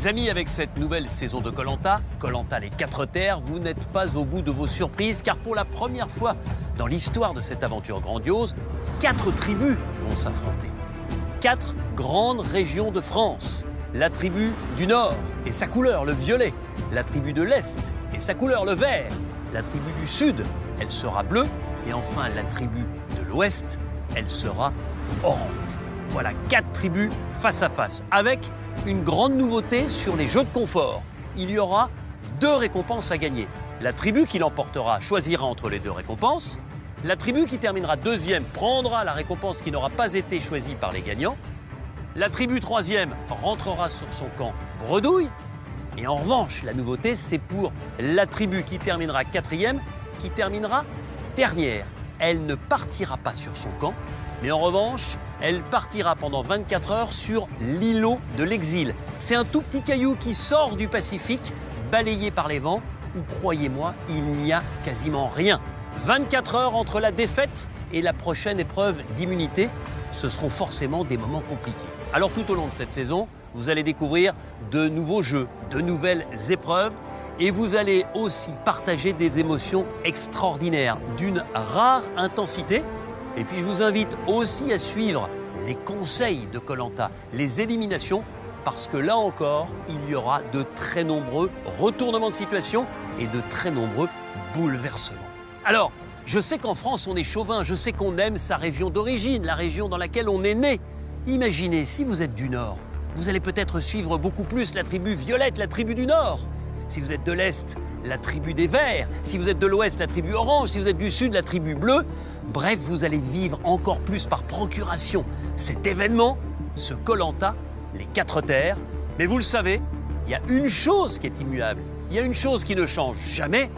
Les amis, avec cette nouvelle saison de Koh-Lanta, Koh-Lanta les 4 terres, vous n'êtes pas au bout de vos surprises car pour la première fois dans l'histoire de cette aventure grandiose, 4 tribus vont s'affronter. 4 grandes régions de France. La tribu du Nord et sa couleur, le violet. La tribu de l'Est et sa couleur, le vert. La tribu du Sud, elle sera bleue. Et enfin, la tribu de l'Ouest, elle sera orange. Voilà 4 tribus face à face, avec une grande nouveauté sur les jeux de confort. Il y aura 2 récompenses à gagner. La tribu qui l'emportera choisira entre les 2 récompenses. La tribu qui terminera deuxième prendra la récompense qui n'aura pas été choisie par les gagnants. La tribu troisième rentrera sur son camp bredouille. Et en revanche, la nouveauté, c'est pour la tribu qui terminera quatrième, qui terminera dernière. Elle ne partira pas sur son camp, mais en revanche, elle partira pendant 24 heures sur l'îlot de l'exil. C'est un tout petit caillou qui sort du Pacifique, balayé par les vents, où, croyez-moi, il n'y a quasiment rien. 24 heures entre la défaite et la prochaine épreuve d'immunité, ce seront forcément des moments compliqués. Alors tout au long de cette saison, vous allez découvrir de nouveaux jeux, de nouvelles épreuves et vous allez aussi partager des émotions extraordinaires, d'une rare intensité. Et puis je vous invite aussi à suivre les conseils de Koh-Lanta, les éliminations, parce que là encore, il y aura de très nombreux retournements de situation et de très nombreux bouleversements. Alors, je sais qu'en France, on est chauvin, je sais qu'on aime sa région d'origine, la région dans laquelle on est né. Imaginez, si vous êtes du Nord, vous allez peut-être suivre beaucoup plus la tribu violette, la tribu du Nord. Si vous êtes de l'Est, la tribu des Verts. Si vous êtes de l'Ouest, la tribu orange. Si vous êtes du Sud, la tribu bleue. Bref, vous allez vivre encore plus par procuration cet événement, ce Koh-Lanta, les 4 terres. Mais vous le savez, il y a une chose qui est immuable. Il y a une chose qui ne change jamais,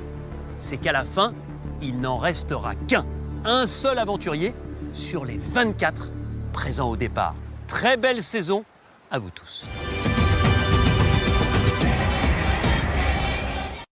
c'est qu'à la fin, il n'en restera qu'un. Un seul aventurier sur les 24 présents au départ. Très belle saison à vous tous.